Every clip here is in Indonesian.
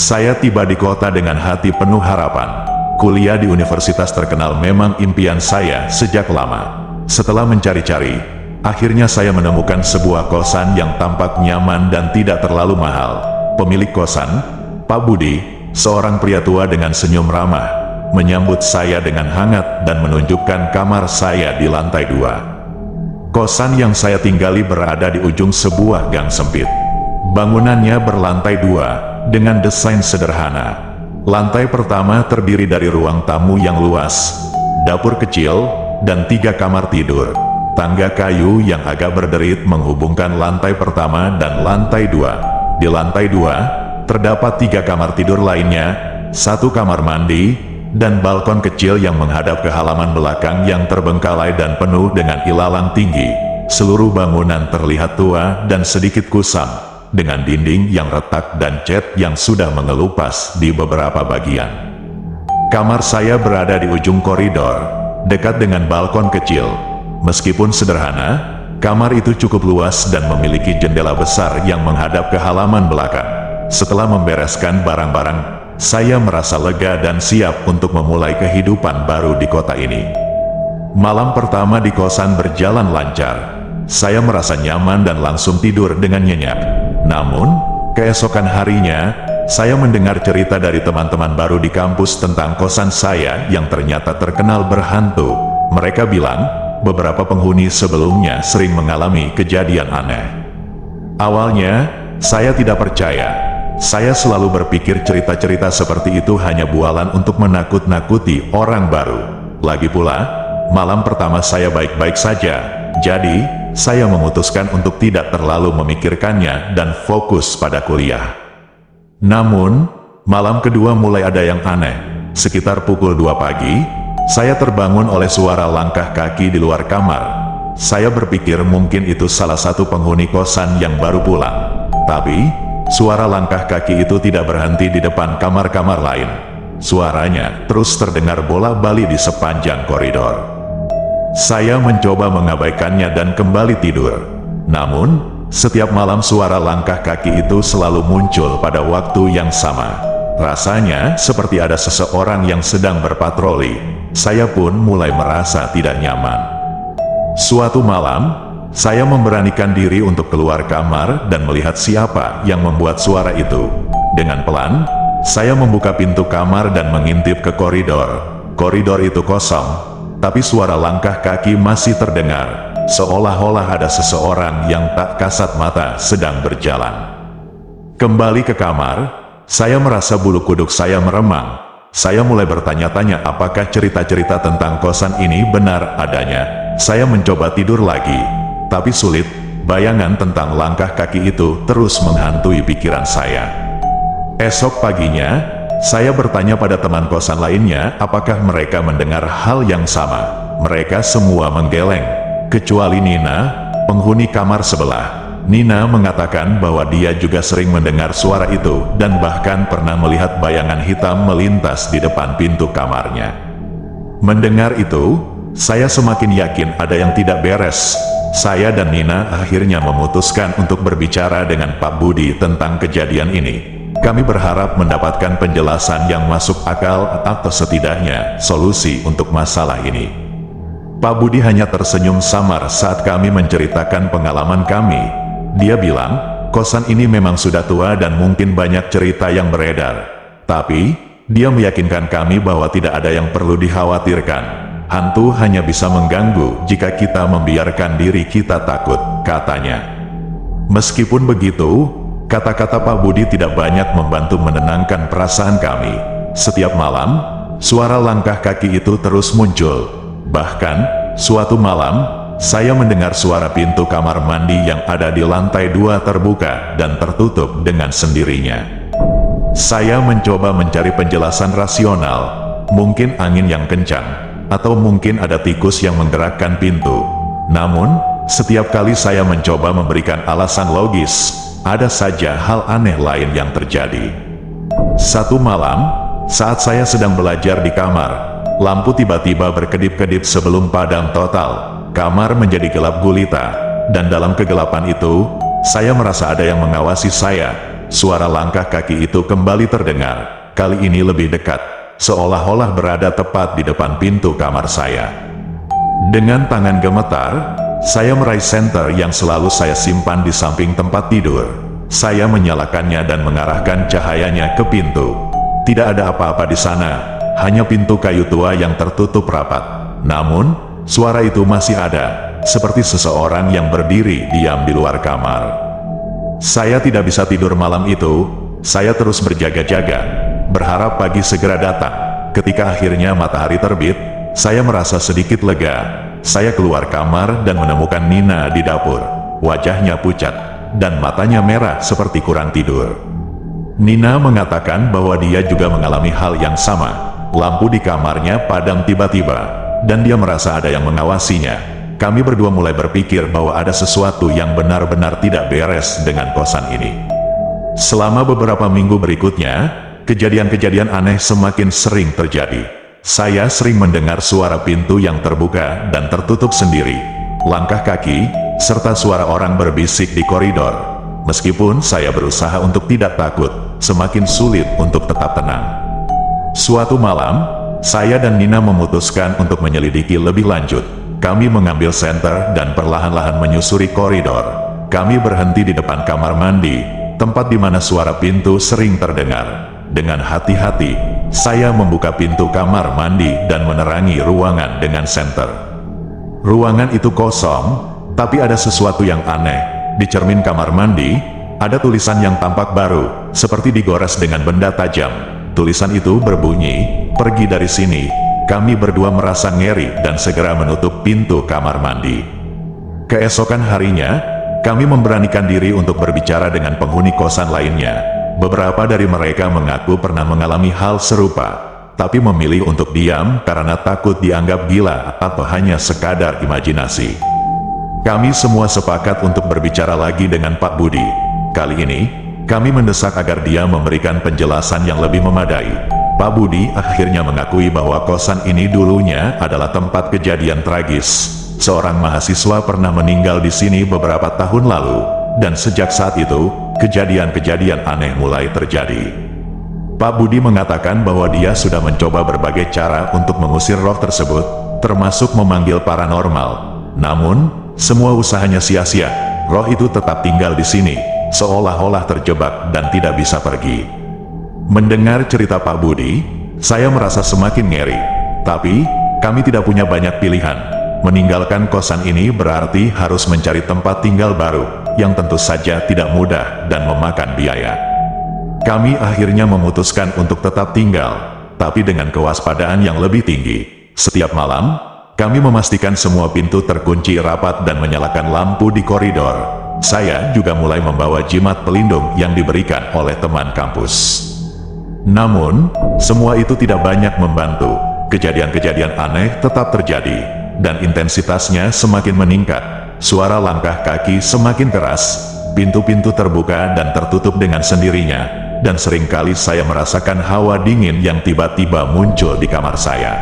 Saya tiba di kota dengan hati penuh harapan. Kuliah di universitas terkenal memang impian saya sejak lama. Setelah mencari-cari, akhirnya saya menemukan sebuah kosan yang tampak nyaman dan tidak terlalu mahal. Pemilik kosan, Pak Budi, seorang pria tua dengan senyum ramah, menyambut saya dengan hangat dan menunjukkan kamar saya di lantai 2. Kosan yang saya tinggali berada di ujung sebuah gang sempit. Bangunannya berlantai 2, dengan desain sederhana. Lantai pertama terdiri dari ruang tamu yang luas, dapur kecil, dan 3 kamar tidur. Tangga kayu yang agak berderit menghubungkan lantai pertama dan lantai 2. Di lantai 2, terdapat 3 kamar tidur lainnya, 1 kamar mandi, dan balkon kecil yang menghadap ke halaman belakang yang terbengkalai dan penuh dengan ilalang tinggi. Seluruh bangunan terlihat tua dan sedikit kusam, dengan dinding yang retak dan cat yang sudah mengelupas di beberapa bagian. Kamar saya berada di ujung koridor, dekat dengan balkon kecil. Meskipun sederhana, kamar itu cukup luas dan memiliki jendela besar yang menghadap ke halaman belakang. Setelah membereskan barang-barang, saya merasa lega dan siap untuk memulai kehidupan baru di kota ini. Malam pertama di kosan berjalan lancar. Saya merasa nyaman dan langsung tidur dengan nyenyak. Namun, keesokan harinya, saya mendengar cerita dari teman-teman baru di kampus tentang kosan saya yang ternyata terkenal berhantu. Mereka bilang, beberapa penghuni sebelumnya sering mengalami kejadian aneh. Awalnya, saya tidak percaya. Saya selalu berpikir cerita-cerita seperti itu hanya bualan untuk menakut-nakuti orang baru. Lagi pula, malam pertama saya baik-baik saja. Jadi, saya memutuskan untuk tidak terlalu memikirkannya dan fokus pada kuliah. Namun, malam kedua mulai ada yang aneh. Sekitar pukul 2 pagi, saya terbangun oleh suara langkah kaki di luar kamar. Saya berpikir mungkin itu salah satu penghuni kosan yang baru pulang. Tapi, suara langkah kaki itu tidak berhenti di depan kamar-kamar lain. Suaranya terus terdengar bolak-balik di sepanjang koridor. Saya mencoba mengabaikannya dan kembali tidur. Namun, setiap malam suara langkah kaki itu selalu muncul pada waktu yang sama. Rasanya seperti ada seseorang yang sedang berpatroli. Saya pun mulai merasa tidak nyaman. Suatu malam, saya memberanikan diri untuk keluar kamar dan melihat siapa yang membuat suara itu. Dengan pelan, saya membuka pintu kamar dan mengintip ke koridor. Koridor itu kosong, tapi suara langkah kaki masih terdengar, seolah-olah ada seseorang yang tak kasat mata sedang berjalan. Kembali ke kamar, saya merasa bulu kuduk saya meremang. Saya mulai bertanya-tanya apakah cerita-cerita tentang kosan ini benar adanya. Saya mencoba tidur lagi, tapi sulit. Bayangan tentang langkah kaki itu terus menghantui pikiran saya. Esok paginya, saya bertanya pada teman kosan lainnya apakah mereka mendengar hal yang sama. Mereka semua menggeleng, kecuali Nina, penghuni kamar sebelah. Nina mengatakan bahwa dia juga sering mendengar suara itu dan bahkan pernah melihat bayangan hitam melintas di depan pintu kamarnya. Mendengar itu, saya semakin yakin ada yang tidak beres. Saya dan Nina akhirnya memutuskan untuk berbicara dengan Pak Budi tentang kejadian ini. Kami berharap mendapatkan penjelasan yang masuk akal atau setidaknya solusi untuk masalah ini. Pak Budi hanya tersenyum samar saat kami menceritakan pengalaman kami. Dia bilang, kosan ini memang sudah tua dan mungkin banyak cerita yang beredar. Tapi, dia meyakinkan kami bahwa tidak ada yang perlu dikhawatirkan. Hantu hanya bisa mengganggu jika kita membiarkan diri kita takut, katanya. Meskipun begitu, kata-kata Pak Budi tidak banyak membantu menenangkan perasaan kami. Setiap malam, suara langkah kaki itu terus muncul. Bahkan, suatu malam, saya mendengar suara pintu kamar mandi yang ada di lantai 2 terbuka dan tertutup dengan sendirinya. Saya mencoba mencari penjelasan rasional, mungkin angin yang kencang, atau mungkin ada tikus yang menggerakkan pintu. Namun, setiap kali saya mencoba memberikan alasan logis, ada saja hal aneh lain yang terjadi. Satu malam, saat saya sedang belajar di kamar, lampu tiba-tiba berkedip-kedip sebelum padam total. Kamar menjadi gelap gulita, dan dalam kegelapan itu, saya merasa ada yang mengawasi saya. suara langkah kaki itu kembali terdengar, kali ini lebih dekat, seolah-olah berada tepat di depan pintu kamar saya. Dengan tangan gemetar, saya meraih senter yang selalu saya simpan di samping tempat tidur. Saya menyalakannya dan mengarahkan cahayanya ke pintu. Tidak ada apa-apa di sana, hanya pintu kayu tua yang tertutup rapat. Namun, suara itu masih ada, seperti seseorang yang berdiri diam di luar kamar. Saya tidak bisa tidur malam itu, saya terus berjaga-jaga, berharap pagi segera datang. Ketika akhirnya matahari terbit, saya merasa sedikit lega. Saya keluar kamar dan menemukan Nina di dapur. Wajahnya pucat, dan matanya merah seperti kurang tidur. Nina mengatakan bahwa dia juga mengalami hal yang sama. Lampu di kamarnya padam tiba-tiba, dan dia merasa ada yang mengawasinya. Kami berdua mulai berpikir bahwa ada sesuatu yang benar-benar tidak beres dengan kosan ini. Selama beberapa minggu berikutnya, kejadian-kejadian aneh semakin sering terjadi. Saya sering mendengar suara pintu yang terbuka dan tertutup sendiri, langkah kaki, serta suara orang berbisik di koridor. Meskipun saya berusaha untuk tidak takut, semakin sulit untuk tetap tenang. Suatu malam, saya dan Nina memutuskan untuk menyelidiki lebih lanjut. Kami mengambil senter dan perlahan-lahan menyusuri koridor. Kami berhenti di depan kamar mandi, tempat di mana suara pintu sering terdengar. Dengan hati-hati, saya membuka pintu kamar mandi dan menerangi ruangan dengan senter. Ruangan itu kosong, tapi ada sesuatu yang aneh. Di cermin kamar mandi, ada tulisan yang tampak baru, seperti digores dengan benda tajam. Tulisan itu berbunyi, "Pergi dari sini." Kami berdua merasa ngeri dan segera menutup pintu kamar mandi. Keesokan harinya, kami memberanikan diri untuk berbicara dengan penghuni kosan lainnya. Beberapa dari mereka mengaku pernah mengalami hal serupa, tapi memilih untuk diam karena takut dianggap gila atau hanya sekadar imajinasi. Kami semua sepakat untuk berbicara lagi dengan Pak Budi. Kali ini, kami mendesak agar dia memberikan penjelasan yang lebih memadai. Pak Budi akhirnya mengakui bahwa kosan ini dulunya adalah tempat kejadian tragis. Seorang mahasiswa pernah meninggal di sini beberapa tahun lalu, dan sejak saat itu, kejadian-kejadian aneh mulai terjadi. Pak Budi mengatakan bahwa dia sudah mencoba berbagai cara untuk mengusir roh tersebut, termasuk memanggil paranormal. Namun, semua usahanya sia-sia. Roh itu tetap tinggal di sini, seolah-olah terjebak dan tidak bisa pergi. Mendengar cerita Pak Budi, saya merasa semakin ngeri. Tapi, kami tidak punya banyak pilihan. Meninggalkan kosan ini berarti harus mencari tempat tinggal baru, yang tentu saja tidak mudah dan memakan biaya. Kami akhirnya memutuskan untuk tetap tinggal, tapi dengan kewaspadaan yang lebih tinggi. Setiap malam, kami memastikan semua pintu terkunci rapat dan menyalakan lampu di koridor. Saya juga mulai membawa jimat pelindung yang diberikan oleh teman kampus. Namun, semua itu tidak banyak membantu. Kejadian-kejadian aneh tetap terjadi, dan intensitasnya semakin meningkat. Suara langkah kaki semakin keras, pintu-pintu terbuka dan tertutup dengan sendirinya, dan seringkali saya merasakan hawa dingin yang tiba-tiba muncul di kamar saya.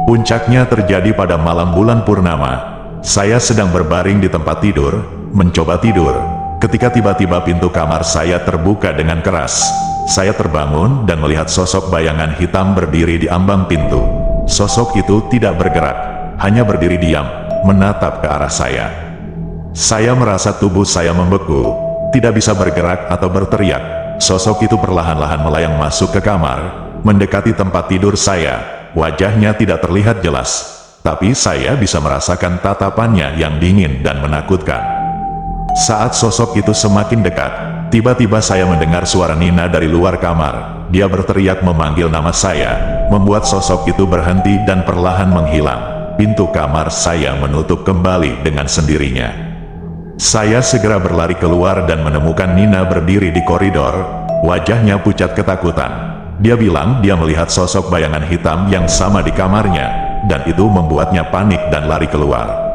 Puncaknya terjadi pada malam bulan purnama. Saya sedang berbaring di tempat tidur, mencoba tidur, ketika tiba-tiba pintu kamar saya terbuka dengan keras. Saya terbangun dan melihat sosok bayangan hitam berdiri di ambang pintu. Sosok itu tidak bergerak, hanya berdiri diam, menatap ke arah saya. Saya merasa tubuh saya membeku, tidak bisa bergerak atau berteriak. Sosok itu perlahan-lahan melayang masuk ke kamar, mendekati tempat tidur saya. Wajahnya tidak terlihat jelas, tapi saya bisa merasakan tatapannya yang dingin dan menakutkan. Saat sosok itu semakin dekat, tiba-tiba saya mendengar suara Nina dari luar kamar. Dia berteriak memanggil nama saya, membuat sosok itu berhenti dan perlahan menghilang. Pintu kamar saya menutup kembali dengan sendirinya. Saya segera berlari keluar dan menemukan Nina berdiri di koridor, wajahnya pucat ketakutan. Dia bilang dia melihat sosok bayangan hitam yang sama di kamarnya, dan itu membuatnya panik dan lari keluar.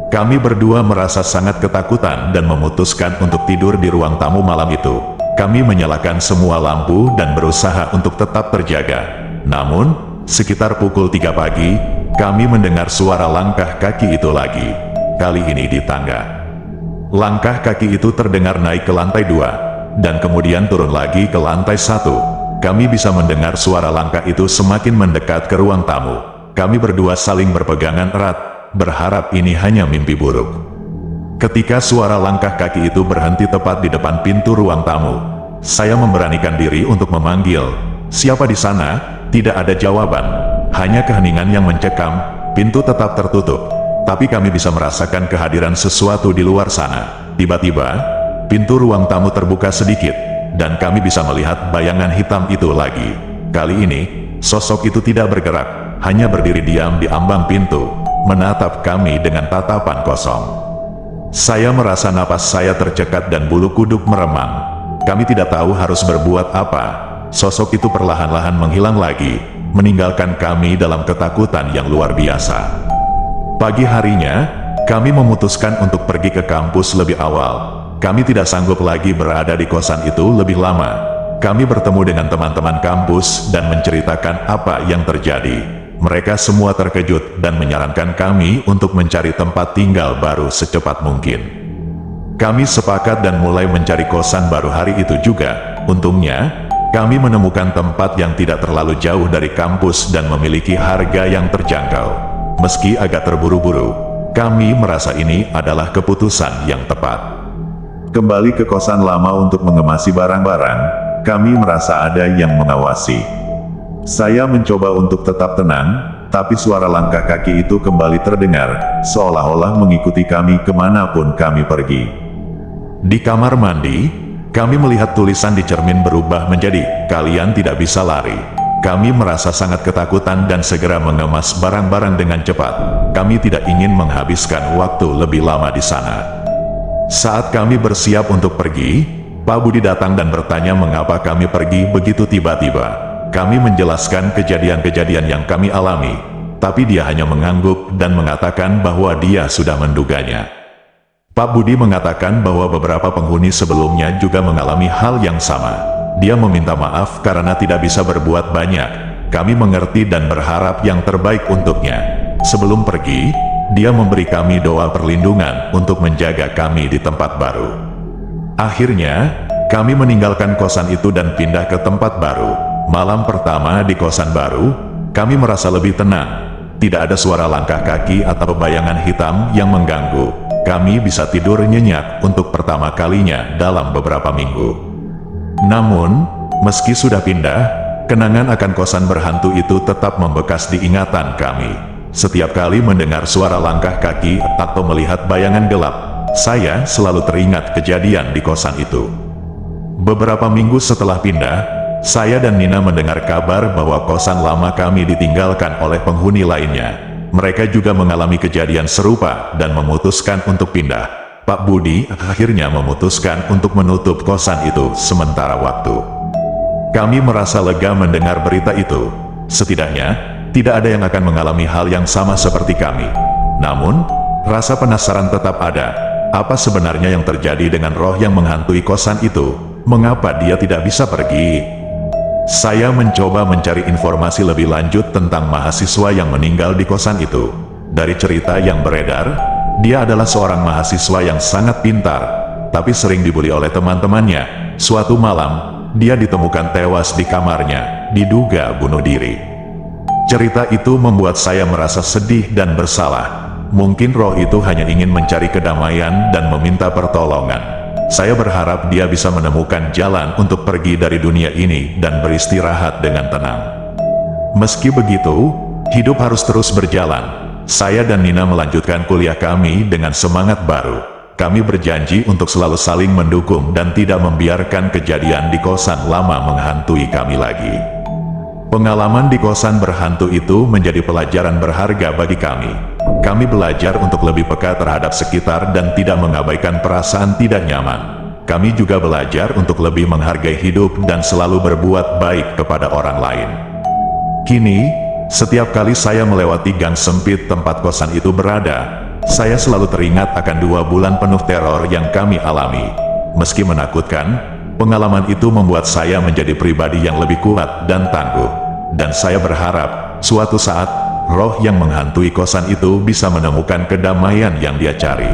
Kami berdua merasa sangat ketakutan dan memutuskan untuk tidur di ruang tamu malam itu. Kami menyalakan semua lampu dan berusaha untuk tetap terjaga. Namun, sekitar pukul 3 pagi, kami mendengar suara langkah kaki itu lagi. Kali ini di tangga. Langkah kaki itu terdengar naik ke lantai 2. dan kemudian turun lagi ke lantai 1. Kami bisa mendengar suara langkah itu semakin mendekat ke ruang tamu. Kami berdua saling berpegangan erat, berharap ini hanya mimpi buruk. Ketika suara langkah kaki itu berhenti tepat di depan pintu ruang tamu, saya memberanikan diri untuk memanggil, "Siapa di sana?" Tidak ada jawaban, hanya keheningan yang mencekam. Pintu tetap tertutup, tapi kami bisa merasakan kehadiran sesuatu di luar sana. Tiba-tiba, pintu ruang tamu terbuka sedikit, dan kami bisa melihat bayangan hitam itu lagi. Kali ini, sosok itu tidak bergerak, hanya berdiri diam di ambang pintu, menatap kami dengan tatapan kosong. Saya merasa napas saya tercekat dan bulu kuduk meremang. Kami tidak tahu harus berbuat apa. Sosok itu perlahan-lahan menghilang lagi, meninggalkan kami dalam ketakutan yang luar biasa. Pagi harinya, kami memutuskan untuk pergi ke kampus lebih awal. Kami tidak sanggup lagi berada di kosan itu lebih lama. Kami bertemu dengan teman-teman kampus dan menceritakan apa yang terjadi. Mereka semua terkejut dan menyarankan kami untuk mencari tempat tinggal baru secepat mungkin. Kami sepakat dan mulai mencari kosan baru hari itu juga. Untungnya, kami menemukan tempat yang tidak terlalu jauh dari kampus dan memiliki harga yang terjangkau. Meski agak terburu-buru, kami merasa ini adalah keputusan yang tepat. Kembali ke kosan lama untuk mengemasi barang-barang, kami merasa ada yang mengawasi. Saya mencoba untuk tetap tenang, tapi suara langkah kaki itu kembali terdengar, seolah-olah mengikuti kami kemanapun kami pergi. Di kamar mandi, kami melihat tulisan di cermin berubah menjadi, "Kalian tidak bisa lari." Kami merasa sangat ketakutan dan segera mengemas barang-barang dengan cepat. Kami tidak ingin menghabiskan waktu lebih lama di sana. Saat kami bersiap untuk pergi, Pak Budi datang dan bertanya mengapa kami pergi begitu tiba-tiba. Kami menjelaskan kejadian-kejadian yang kami alami, tapi dia hanya mengangguk dan mengatakan bahwa dia sudah menduganya. Pak Budi mengatakan bahwa beberapa penghuni sebelumnya juga mengalami hal yang sama. Dia meminta maaf karena tidak bisa berbuat banyak. Kami mengerti dan berharap yang terbaik untuknya. Sebelum pergi, dia memberi kami doa perlindungan untuk menjaga kami di tempat baru. Akhirnya, kami meninggalkan kosan itu dan pindah ke tempat baru. Malam pertama di kosan baru, kami merasa lebih tenang. Tidak ada suara langkah kaki atau bayangan hitam yang mengganggu. Kami bisa tidur nyenyak untuk pertama kalinya dalam beberapa minggu. Namun, meski sudah pindah, kenangan akan kosan berhantu itu tetap membekas di ingatan kami. Setiap kali mendengar suara langkah kaki atau melihat bayangan gelap, saya selalu teringat kejadian di kosan itu. Beberapa minggu setelah pindah, saya dan Nina mendengar kabar bahwa kosan lama kami ditinggalkan oleh penghuni lainnya. Mereka juga mengalami kejadian serupa dan memutuskan untuk pindah. Pak Budi akhirnya memutuskan untuk menutup kosan itu sementara waktu. Kami merasa lega mendengar berita itu. Setidaknya, tidak ada yang akan mengalami hal yang sama seperti kami. Namun, rasa penasaran tetap ada. Apa sebenarnya yang terjadi dengan roh yang menghantui kosan itu? Mengapa dia tidak bisa pergi? Saya mencoba mencari informasi lebih lanjut tentang mahasiswa yang meninggal di kosan itu. Dari cerita yang beredar, dia adalah seorang mahasiswa yang sangat pintar, tapi sering dibully oleh teman-temannya. Suatu malam, dia ditemukan tewas di kamarnya, diduga bunuh diri. Cerita itu membuat saya merasa sedih dan bersalah. Mungkin roh itu hanya ingin mencari kedamaian dan meminta pertolongan. Saya berharap dia bisa menemukan jalan untuk pergi dari dunia ini dan beristirahat dengan tenang. Meski begitu, hidup harus terus berjalan. Saya dan Nina melanjutkan kuliah kami dengan semangat baru. Kami berjanji untuk selalu saling mendukung dan tidak membiarkan kejadian di kosan lama menghantui kami lagi. Pengalaman di kosan berhantu itu menjadi pelajaran berharga bagi kami. Kami belajar untuk lebih peka terhadap sekitar dan tidak mengabaikan perasaan tidak nyaman. Kami juga belajar untuk lebih menghargai hidup dan selalu berbuat baik kepada orang lain. Kini, setiap kali saya melewati gang sempit tempat kosan itu berada, saya selalu teringat akan 2 bulan penuh teror yang kami alami. Meski menakutkan, pengalaman itu membuat saya menjadi pribadi yang lebih kuat dan tangguh. Dan saya berharap, suatu saat, roh yang menghantui kosan itu bisa menemukan kedamaian yang dia cari.